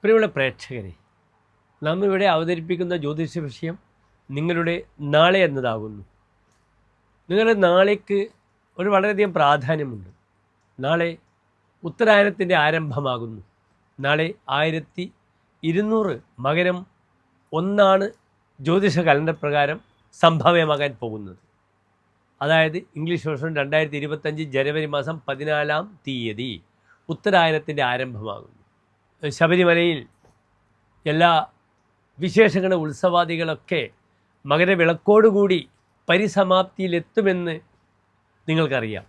പ്രിയമുള്ള പ്രേക്ഷകരെ, നാം ഇവിടെ അവതരിപ്പിക്കുന്ന ജ്യോതിഷ വിഷയം നിങ്ങളുടെ നാളെ എന്നതാകുന്നു. നിങ്ങളുടെ നാളേക്ക് ഒരു വളരെയധികം പ്രാധാന്യമുണ്ട്. നാളെ ഉത്തരായനത്തിൻ്റെ ആരംഭമാകുന്നു. നാളെ 1200 മകരം 1 ജ്യോതിഷ കലണ്ടർ പ്രകാരം സംഭവ്യമാകാൻ പോകുന്നത്. അതായത് ഇംഗ്ലീഷ് വർഷം 2025 ജനുവരി മാസം 14-ാം തീയതി ഉത്തരായനത്തിൻ്റെ ആരംഭമാകുന്നു. ശബരിമലയിൽ എല്ലാ വിശേഷങ്ങളുടെ ഉത്സവാദികളൊക്കെ മകരവിളക്കോടുകൂടി പരിസമാപ്തിയിലെത്തുമെന്ന് നിങ്ങൾക്കറിയാം.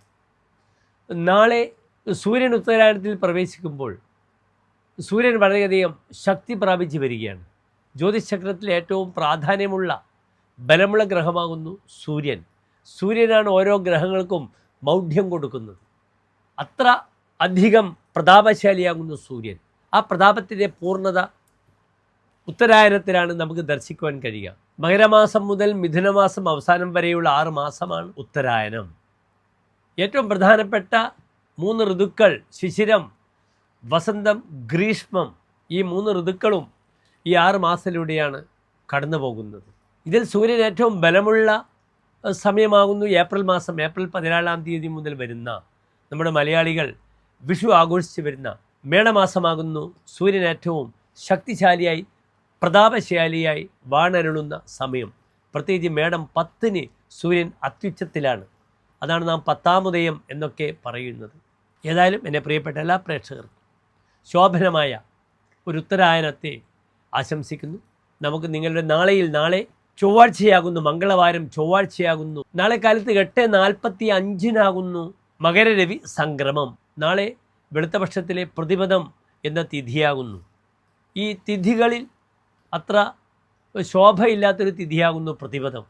നാളെ സൂര്യൻ ഉത്തരായനത്തിൽ പ്രവേശിക്കുമ്പോൾ സൂര്യൻ വളരെയധികം ശക്തി പ്രാപിച്ച് വരികയാണ്. ജ്യോതിഷചക്രത്തിൽ ഏറ്റവും പ്രാധാന്യമുള്ള ബലമുള്ള ഗ്രഹമാകുന്നു സൂര്യൻ. സൂര്യനാണ് ഓരോ ഗ്രഹങ്ങൾക്കും മൗഢ്യം കൊടുക്കുന്നത്. അത്ര അധികം പ്രതാപശാലിയാകുന്നു സൂര്യൻ. ആ പ്രതാപത്തിൻ്റെ പൂർണ്ണത ഉത്തരായനത്തിലാണ് നമുക്ക് ദർശിക്കുവാൻ കഴിയുക. മകരമാസം മുതൽ മിഥുനമാസം അവസാനം വരെയുള്ള 6 മാസമാണ് ഉത്തരായനം. ഏറ്റവും പ്രധാനപ്പെട്ട 3 ഋതുക്കൾ ശിശിരം, വസന്തം, ഗ്രീഷ്മം, ഈ 3 ഋതുക്കളും ഈ 6 മാസത്തിലൂടെയാണ് കടന്നു പോകുന്നത്. ഇതിൽ സൂര്യൻ ഏറ്റവും ബലമുള്ള സമയമാകുന്നു ഏപ്രിൽ മാസം. ഏപ്രിൽ 14-ാം തീയതി മുതൽ വരുന്ന നമ്മുടെ മലയാളികൾ വിഷു ആഘോഷിച്ച് വരുന്ന മേടമാസമാകുന്നു സൂര്യൻ ഏറ്റവും ശക്തിശാലിയായി പ്രതാപശാലിയായി വാണരുളുന്ന സമയം. പ്രത്യേകിച്ച് മേടം 10-ന് സൂര്യൻ അത്യുച്ചത്തിലാണ്. അതാണ് നാം 10-ാം ഉദയം എന്നൊക്കെ പറയുന്നത്. ഏതായാലും എൻ്റെ പ്രിയപ്പെട്ട എല്ലാ പ്രേക്ഷകർക്കും ശോഭനമായ ഒരു ഉത്തരായനത്തെ ആശംസിക്കുന്നു. നമുക്ക് നിങ്ങളുടെ നാളെ ചൊവ്വാഴ്ചയാകുന്നു, മംഗളവാരം ചൊവ്വാഴ്ചയാകുന്നു. നാളെ കാലത്ത് 8:45 മകരരവി സംക്രമം. നാളെ വെളുത്തപക്ഷത്തിലെ പ്രതിപദം എന്ന തിഥിയാകുന്നു. ഈ തിഥികളിൽ അത്ര ശോഭയില്ലാത്തൊരു തിഥിയാകുന്നു പ്രതിപദം.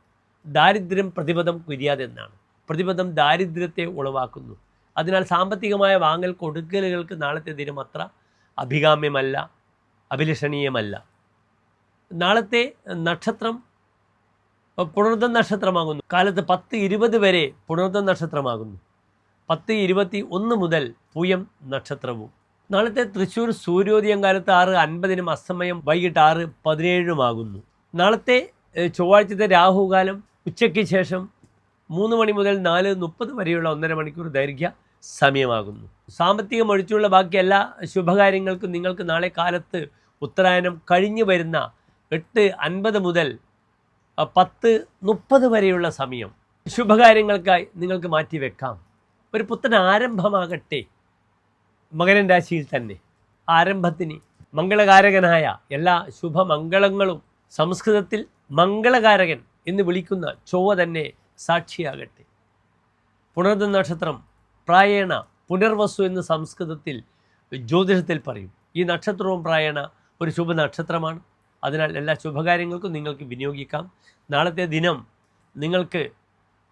ദാരിദ്ര്യം പ്രതിപദം കുര്യാതെന്നാണ്. പ്രതിപദം ദാരിദ്ര്യത്തെ ഉളവാക്കുന്നു. അതിനാൽ സാമ്പത്തികമായ വാങ്ങൽ കൊടുക്കലുകൾക്ക് നാളത്തെ ദിനം അത്ര അഭികാമ്യമല്ല, അഭിലഷണീയമല്ല. നാളത്തെ നക്ഷത്രം പുണർദം നക്ഷത്രമാകുന്നു. കാലത്ത് 10:20 വരെ പുണർദം നക്ഷത്രമാകുന്നു. 10:21 മുതൽ പൂയം നക്ഷത്രവും. നാളത്തെ തൃശ്ശൂർ സൂര്യോദയം കാലത്ത് 6:50 അസ്തമയം വൈകിട്ട് 6:17 നാളത്തെ ചൊവ്വാഴ്ചത്തെ രാഹുകാലം ഉച്ചയ്ക്ക് ശേഷം 3 മണി മുതൽ 4:30 വരെയുള്ള 1.5 മണിക്കൂർ ദൈർഘ്യ സമയമാകുന്നു. സാമ്പത്തികം ഒഴിച്ചുള്ള ബാക്കി എല്ലാ ശുഭകാര്യങ്ങൾക്കും നിങ്ങൾക്ക് നാളെ കാലത്ത് ഉത്തരായനം കഴിഞ്ഞു വരുന്ന 8:50 മുതൽ 10:30 വരെയുള്ള സമയം ശുഭകാര്യങ്ങൾക്കായി നിങ്ങൾക്ക് മാറ്റിവെക്കാം. ഒരു പുത്തൻ ആരംഭമാകട്ടെ മകരൻ രാശിയിൽ തന്നെ. ആരംഭത്തിന് മംഗളകാരകനായ എല്ലാ ശുഭമംഗളങ്ങളും സംസ്കൃതത്തിൽ മംഗളകാരകൻ എന്ന് വിളിക്കുന്ന ചൊവ്വ തന്നെ സാക്ഷിയാകട്ടെ. പുണർദ നക്ഷത്രം പ്രായേണ പുനർവസു എന്ന് സംസ്കൃതത്തിൽ ജ്യോതിഷത്തിൽ പറയും. ഈ നക്ഷത്രവും പ്രായേണ ഒരു ശുഭനക്ഷത്രമാണ്. അതിനാൽ എല്ലാ ശുഭകാര്യങ്ങൾക്കും നിങ്ങൾക്ക് വിനിയോഗിക്കാം. നാളത്തെ ദിനം നിങ്ങൾക്ക്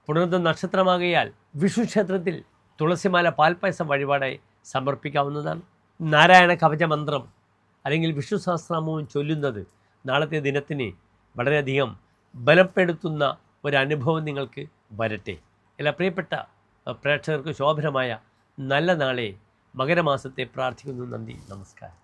പുണർദ നക്ഷത്രമാകയാൽ വിഷു ക്ഷേത്രത്തിൽ തുളസിമാല പാൽപ്പായസം വഴിപാടായി സമർപ്പിക്കാവുന്നതാണ്. നാരായണ കവചമന്ത്രം അല്ലെങ്കിൽ വിഷ്ണു സഹസ്രനാമവും ചൊല്ലുന്നത് നാളത്തെ ദിനത്തിന് വളരെയധികം ബലപ്പെടുത്തുന്ന ഒരനുഭവം നിങ്ങൾക്ക് വരട്ടെ. എല്ലാ പ്രിയപ്പെട്ട പ്രേക്ഷകർക്ക് ശോഭനമായ നല്ല നാളെ മകരമാസത്തെ പ്രാർത്ഥിക്കുന്നു. നന്ദി, നമസ്കാരം.